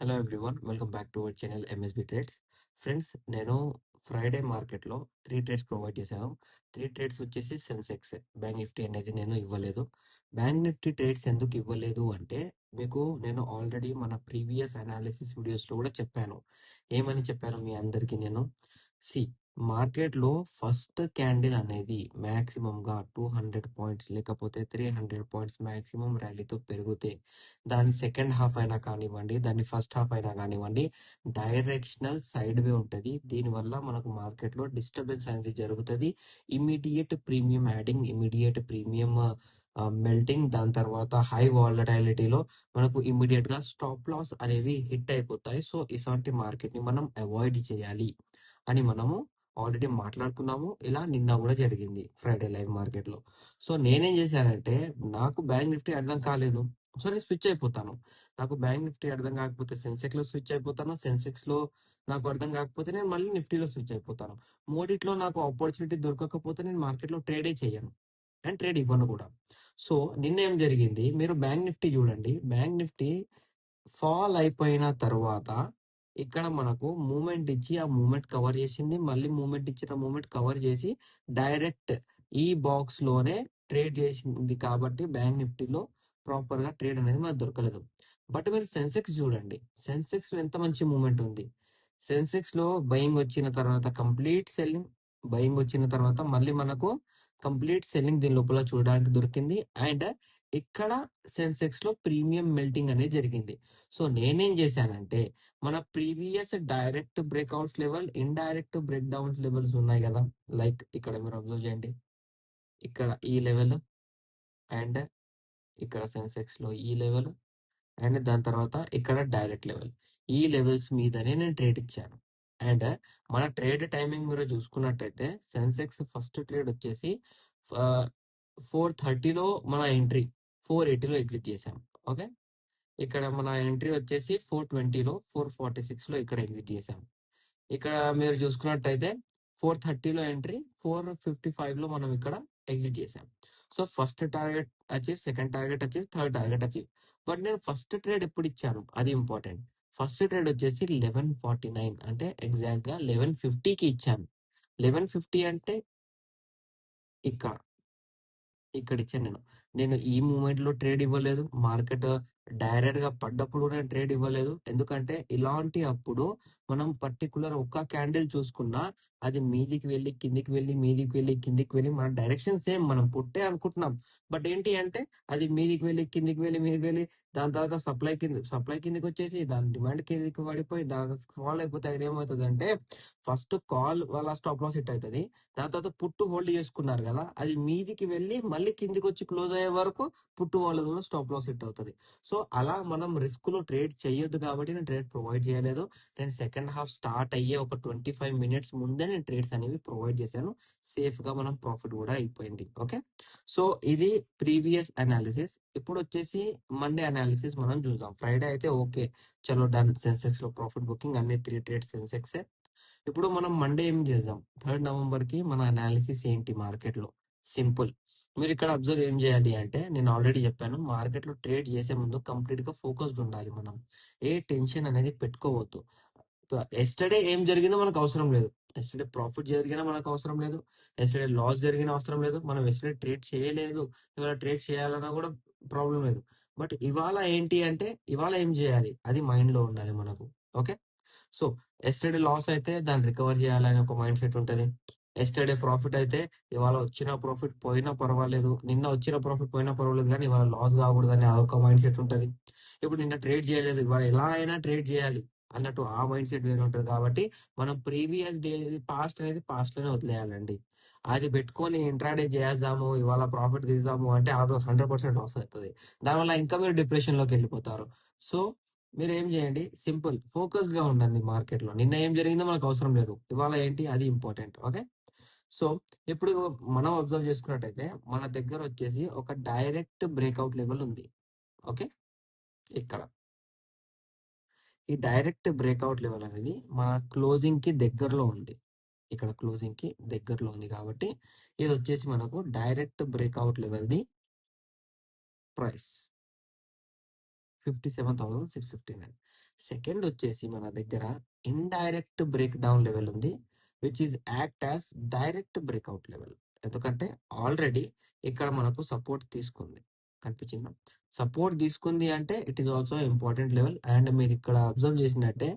Hello everyone. Welcome back to our channel MSB trades. Friends, నేను Friday మార్కెట్లో 3 trades provide చేశాను. 3 trades వచ్చేసి Sensex. Bank Nifty అనేది నేను ఇవ్వలేదు. బ్యాంక్ నిఫ్టీ ట్రేడ్స్ ఎందుకు ఇవ్వలేదు అంటే, మీకు నేను ఆల్రెడీ మన ప్రీవియస్ అనాలిసిస్ వీడియోస్లో కూడా చెప్పాను. ఏమని చెప్పాను మీ అందరికీ నేను? సి మార్కెట్లో ఫస్ట్ క్యాండిల్ అనేది మ్యాక్సిమంగా 200 పాయింట్స్ లేకపోతే 300 పాయింట్స్ మ్యాక్సిమం ర్యాలీతో పెరిగితే దాని సెకండ్ హాఫ్ అయినా కానివ్వండి, దాని ఫస్ట్ హాఫ్ అయినా కానివ్వండి, డైరెక్షనల్ సైడ్ వే ఉంటుంది. దీనివల్ల మనకు మార్కెట్లో డిస్టర్బెన్స్ అనేది జరుగుతుంది. Immediate premium adding, immediate premium melting, దాని తర్వాత హై వాలటాలిటీలో మనకు ఇమీడియట్ గా స్టాప్ లాస్ అనేవి హిట్ అయిపోతాయి. సో ఇలాంటి మార్కెట్ ని మనం అవాయిడ్ చేయాలి అని మనము ఆల్రెడీ మాట్లాడుకున్నాము. ఇలా నిన్న కూడా జరిగింది ఫ్రైడే లైవ్ మార్కెట్ లో. సో నేనేం చేశానంటే, నాకు బ్యాంక్ నిఫ్టీ అర్థం కాలేదు, సో నేను స్విచ్ అయిపోతాను. నాకు బ్యాంక్ నిఫ్టీ అర్థం కాకపోతే సెన్సెక్స్ లో స్విచ్ అయిపోతాను. సెన్సెక్స్ లో నాకు అర్థం కాకపోతే నేను మళ్ళీ నిఫ్టీలో స్విచ్ అయిపోతాను. మూడిట్లో నాకు ఆపర్చునిటీ దొరకకపోతే నేను మార్కెట్ లో ట్రేడే చేయను అండ్ ట్రేడ్ ఇవ్వను కూడా. సో నిన్న ఏం జరిగింది, మీరు బ్యాంక్ నిఫ్టీ చూడండి. బ్యాంక్ నిఫ్టీ ఫాల్ అయిపోయిన తర్వాత ఇక్కడ మనకు మూమెంట్ ఇచ్చి ఆ మూమెంట్ కవర్ చేసింది, మళ్ళీ మూమెంట్ ఇచ్చిన మూమెంట్ కవర్ చేసి డైరెక్ట్ ఈ బాక్స్ లోనే ట్రేడ్ చేసింది. కాబట్టి బ్యాంక్ నిఫ్టీలో ప్రాపర్ గా ట్రేడ్ అనేది మనకు దొరకలేదు. బట్ మీరు సెన్సెక్స్ చూడండి, సెన్సెక్స్ లో ఎంత మంచి మూమెంట్ ఉంది. సెన్సెక్స్ లో బయింగ్ వచ్చిన తర్వాత కంప్లీట్ సెల్లింగ్, బయింగ్ వచ్చిన తర్వాత మళ్ళీ మనకు కంప్లీట్ సెల్లింగ్ దీని లోపల చూడడానికి దొరికింది. అండ్ ఇక్కడ సెన్సెక్స్ లో ప్రీమియం మెల్టింగ్ అనేది జరిగింది. సో నేనేం చేశానంటే, మన previous direct breakout level, indirect break down levels ఉన్నాయి కదా, లైక్ ఇక్కడ మీరు అబ్జర్వ్ చేయండి, ఇక్కడ ఈ లెవెల్ అండ్ ఇక్కడ సెన్సెక్స్ లో ఈ లెవెల్ అండ్ దాని తర్వాత ఇక్కడ డైరెక్ట్ లెవెల్, ఈ లెవెల్స్ మీదనే నేను ట్రేడ్ ఇచ్చాను. అండ్ మన ట్రేడ్ టైమింగ్ మీరు చూసుకున్నట్టయితే, సెన్సెక్స్ ఫస్ట్ ట్రేడ్ వచ్చేసి 4:30లో మన ఎంట్రీ, 4:80లో ఎగ్జిట్ చేసాం. ఓకే, ఇక్కడ మన ఎంట్రీ వచ్చేసి 4:20లో, 4:46లో ఇక్కడ ఎగ్జిట్ చేసాం. ఇక్కడ మీరు చూసుకున్నట్టయితే 4:30లో ఎంట్రీ, 4:55లో మనం ఇక్కడ ఎగ్జిట్ చేసాం. So first target achieve, second target achieve, third target achieve. But నేను ఫస్ట్ ట్రేడ్ ఎప్పుడు ఇచ్చాను అది ఇంపార్టెంట్. ఫస్ట్ ట్రేడ్ వచ్చేసి 11:49 అంటే ఎగ్జాక్ట్ గా 11:50కి ఇచ్చాను. 11:50 అంటే ఇక్కడ ఇక్కడ ఇచ్చాను నేను. నేను ఈ మూమెంట్ లో ట్రేడ్ ఇవ్వలేదు. మార్కెట్ డైరెక్ట్ గా పడ్డప్పుడు నేను ట్రేడ్ ఇవ్వలేదు. ఎందుకంటే ఇలాంటి అప్పుడు మనం పర్టికులర్ ఒక్క క్యాండిల్ చూసుకున్నా అది మీదికి వెళ్ళి కిందికి వెళ్ళి, మీదికి వెళ్ళి కిందికి వెళ్ళి, మన డైరెక్షన్ సేమ్ మనం పుట్టే అనుకుంటున్నాం. బట్ ఏంటి అంటే అది మీదికి వెళ్ళి కిందికి వెళ్ళి మీదికి వెళ్ళి దాని తర్వాత సప్లై కిందికి వచ్చేసి దాని డిమాండ్ కిందికి పడిపోయి దాని ఫాల్ అయిపోతే అక్కడ ఏమవుతుంది అంటే, ఫస్ట్ కాల్ వాళ్ళ స్టాప్ లాస్ హిట్ అవుతుంది. దాని తర్వాత పుట్టు హోల్డ్ చేసుకున్నారు కదా, అది మీదికి వెళ్ళి మళ్ళీ కిందికి వచ్చి క్లోజ్ అయ్యే వరకు పుట్టు వాళ్ళ కూడా స్టాప్ లాస్ హిట్ అవుతుంది. సో అలా మనం రిస్క్ లో ట్రేడ్ చేయొద్దు కాబట్టి నేను ట్రేడ్ ప్రొవైడ్ చేయలేదు. నేను సెకండ్ హాఫ్ స్టార్ట్ అయ్యే ఒక 25 మినిట్స్ ముందే నేను ట్రేడ్స్ అనేవి ప్రొవైడ్ చేశాను. సేఫ్ గా మనం ప్రాఫిట్ కూడా అయిపోయింది. ఓకే, సో ఇది ప్రీవియస్ అనాలిసిస్. ఇప్పుడు వచ్చేసి మండే అనాలిసిస్ మనం చూద్దాం. ఫ్రైడే అయితే ఓకే, చలో డన్, సెన్సెక్స్ లో ప్రాఫిట్ బుకింగ్, అన్ని 3 ట్రేడ్స్ సెన్సెక్స్. ఇప్పుడు మనం మండే ఏం చేద్దాం, 3rd నవంబర్ కి మన అనాలిసిస్ ఏంటి మార్కెట్ లో? సింపుల్. మీరు ఇక్కడ అబ్జర్వ్ ఏం చేయాలి అంటే, నేను ఆల్రెడీ చెప్పాను, మార్కెట్ లో ట్రేడ్ చేసే ముందు కంప్లీట్ గా ఫోకస్డ్ ఉండాలి. మనం ఏ టెన్షన్ అనేది పెట్టుకోవద్దు. ఎస్టర్డే ఏం జరిగిందో మనకు అవసరం లేదు. ఎస్టర్డే ప్రాఫిట్ జరిగినా మనకు అవసరం లేదు, ఎస్టర్డే లాస్ జరిగినా అవసరం లేదు, మనం ఎస్టర్డే ట్రేడ్ చేయలేదు, ఇవాళ ట్రేడ్ చేయాలన్నా కూడా ప్రాబ్లం లేదు. బట్ ఇవాళ ఏంటి అంటే, ఇవాళ ఏం చేయాలి అది మైండ్ లో ఉండాలి మనకు. ఓకే, సో ఎస్టర్డే లాస్ అయితే దాన్ని రికవర్ చేయాలని ఒక మైండ్ సెట్ ఉంటుంది. ఎస్టర్డే ప్రాఫిట్ అయితే ఇవాళ వచ్చిన ప్రాఫిట్ పోయినా పర్వాలేదు, నిన్న వచ్చిన ప్రాఫిట్ పోయినా పర్వాలేదు, కానీ ఇవాళ లాస్ కాకూడదని అదొక మైండ్ సెట్ ఉంటుంది. ఇప్పుడు నిన్న ట్రేడ్ చేయలేదు, ఇవాళ ఎలా అయినా ట్రేడ్ చేయాలి అన్నట్టు ఆ మైండ్ సెట్ వేరే ఉంటుంది. కాబట్టి మనం ప్రీవియస్ డే పాస్ట్ అనేది పాస్ట్ లోనే వదిలేయాలండి. అది పెట్టుకొని ఇంట్రాడే చేద్దాము, ఇవాళ ప్రాఫిట్ తీద్దాము అంటే ఆ రోజు 100% లాస్ అవుతుంది. దానివల్ల ఇంకా మీరు డిప్రెషన్ లోకి వెళ్ళిపోతారు. సో మీరు ఏం చేయండి, సింపుల్ ఫోకస్ గా ఉండండి మార్కెట్ లో. నిన్న ఏం జరిగిందో మనకు అవసరం లేదు, ఇవాళ ఏంటి అది ఇంపార్టెంట్. ఓకే, సో ఇప్పుడు మనం అబ్జర్వ్ చేసుకున్నట్టయితే మన దగ్గర వచ్చేసి ఒక డైరెక్ట్ బ్రేక్అవుట్ లెవెల్ ఉంది. ఓకే, ఇక్కడ ఈ డైరెక్ట్ బ్రేక్అవుట్ లెవెల్ అనేది మన క్లోజింగ్ కి దగ్గరలో ఉంది. ఇక్కడ క్లోజింగ్ కి దగ్గరలో ఉంది కాబట్టి ఇది వచ్చేసి మనకు direct breakout level the price. 57,659. Second వచ్చేసి మన దగ్గర ఇండైరెక్ట్ బ్రేక్ డౌన్ లెవెల్ ఉంది, which is act as direct breakout level. ఎందుకంటే ఆల్రెడీ ఇక్కడ మనకు సపోర్ట్ తీసుకుంది, కనిపించిందా? సపోర్ట్ తీసుకుంది అంటే it is also important level. And మీరు ఇక్కడ అబ్జర్వ్ చేసినట్టే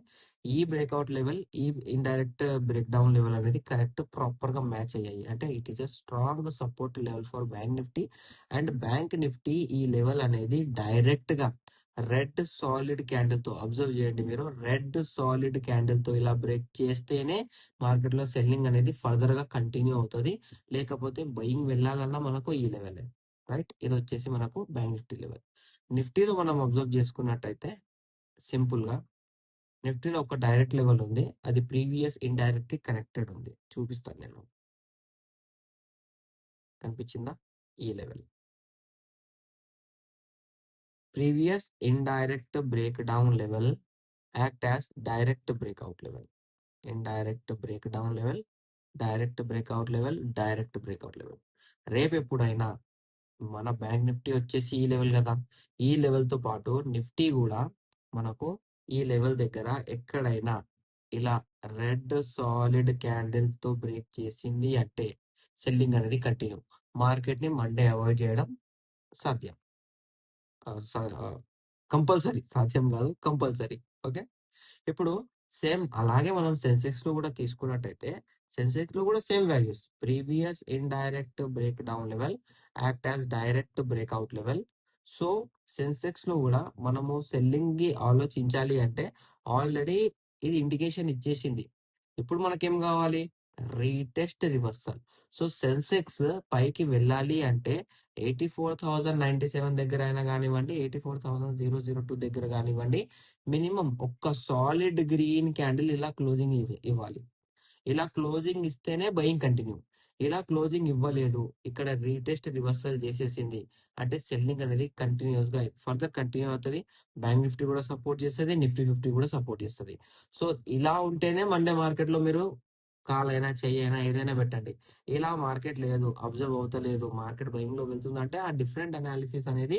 ఈ బ్రేక్అవుట్ లెవెల్, ఈ ఇండైరెక్ట్ బ్రేక్ డౌన్ లెవెల్ అనేది కరెక్ట్ ప్రాపర్ గా మ్యాచ్ అయ్యాయి. అంటే it is a strong support level for bank Nifty. And bank Nifty ఈ లెవెల్ అనేది డైరెక్ట్ గా రెడ్ సాలిడ్ క్యాండిల్ తో, అబ్జర్వ్ చేయండి మీరు, రెడ్ సాలిడ్ క్యాండిల్ తో ఇలా బ్రేక్ చేస్తేనే మార్కెట్ లో సెల్లింగ్ అనేది ఫర్దర్ గా కంటిన్యూ అవుతుంది. లేకపోతే బయింగ్ వెళ్ళాలన్నా మనకు ఈ లెవెల్, రైట్? ఇది వచ్చేసి మనకు బ్యాంక్ నిఫ్టీ లెవెల్. నిఫ్టీలో మనం అబ్జర్వ్ చేసుకున్నట్టయితే సింపుల్ గా నిఫ్టీలో ఒక డైరెక్ట్ లెవెల్ ఉంది, అది ప్రీవియస్ ఇండైరెక్ట్ కి కనెక్టెడ్ ఉంది. చూపిస్తాను నేను, కనిపించిందా? ఈ level previous indirect break down level act as direct breakout level. Indirect break down level, direct breakout level, direct breakout level. రేపు ఎప్పుడైనా మన బ్యాంక్ నిఫ్టీ వచ్చేసి ఈ లెవెల్ కదా, ఈ లెవెల్ తో పాటు నిఫ్టీ కూడా మనకు ఈ లెవెల్ దగ్గర ఎక్కడైనా ఇలా రెడ్ సాలిడ్ క్యాండిల్ తో బ్రేక్ చేసింది అంటే సెల్లింగ్ అనేది కంటిన్యూ. మార్కెట్ ని మండే అవాయిడ్ చేయడం సాధ్యం, కంపల్సరీ. సాధ్యం కాదు, కంపల్సరీ. ఓకే. ఇప్పుడు సేమ్ అలాగే మనం సెన్సెక్స్ లో కూడా తీసుకున్నట్టయితే సెన్సెక్స్ లో కూడా same values, previous indirect break down level act as direct breakout level. So Sensex లో కూడా మనము సెల్లింగ్ కి ఆలోచించాలి అంటే ఆల్రెడీ ఇది ఇండికేషన్ ఇచ్చేసింది. ఇప్పుడు మనకేం కావాలి? Retest reversal. సో సెన్సెక్స్ పైకి వెళ్ళాలి అంటే 84,097 దగ్గర అయినా కానివ్వండి, 84,002 దగ్గర కానివ్వండి, మినిమం ఒక్క సాలిడ్ గ్రీన్ క్యాండిల్ ఇలా క్లోజింగ్ ఇవ్వాలి. ఇలా క్లోజింగ్ ఇస్తేనే బయింగ్ కంటిన్యూ. ఇలా క్లోజింగ్ ఇవ్వలేదు, ఇక్కడ రీటెస్ట్ రివర్సల్ చేసేసింది అంటే సెల్లింగ్ అనేది కంటిన్యూస్ గా ఫర్దర్ కంటిన్యూ అవుతుంది. బ్యాంక్ నిఫ్టీ కూడా సపోర్ట్ చేస్తుంది, నిఫ్టీ 50 కూడా సపోర్ట్ చేస్తుంది. సో ఇలా ఉంటేనే మండే మార్కెట్ లో మీరు కాల్ అయినా చెయ్యి అయినా ఏదైనా పెట్టండి. ఇలా మార్కెట్ లేదు, అబ్జర్వ్ అవుతలేదు, మార్కెట్ బయింగ్ లో వెళ్తుందంటే ఆ డిఫరెంట్ అనాలిసిస్ అనేది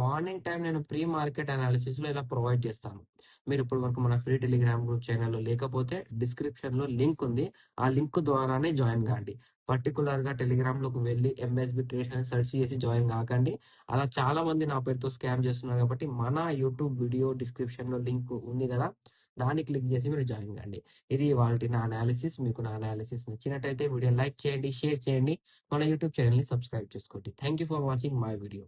మార్నింగ్ టైం నేను ప్రీ మార్కెట్ అనాలిసిస్ లో ఇలా ప్రొవైడ్ చేస్తాను. మీరు ఇప్పటి వరకు మన ఫ్రీ టెలిగ్రామ్ గ్రూప్ ఛానల్లో లేకపోతే డిస్క్రిప్షన్ లో లింక్ ఉంది, ఆ లింక్ ద్వారానే జాయిన్ కాండి. పర్టికులర్ గా టెలిగ్రామ్ లోకి వెళ్ళి ఎంఎస్బి ట్రేడ్స్ అని సెర్చ్ చేసి జాయిన్ కాకండి. అలా చాలా మంది నా పేరుతో స్కామ్ చేస్తున్నారు. కాబట్టి మన యూట్యూబ్ వీడియో డిస్క్రిప్షన్ లో లింక్ ఉంది కదా, దాన్ని క్లిక్ చేసి మీరు జాయిన్ కాండి. ఇది వాళ్ళ నా అనాలిసిస్. మీకు నా అనాలిసిస్ నచ్చినట్టయితే వీడియో లైక్ చేయండి, షేర్ చేయండి, మన యూట్యూబ్ ఛానల్ ని సబ్స్క్రైబ్ చేసుకోండి. Thank you for watching my video.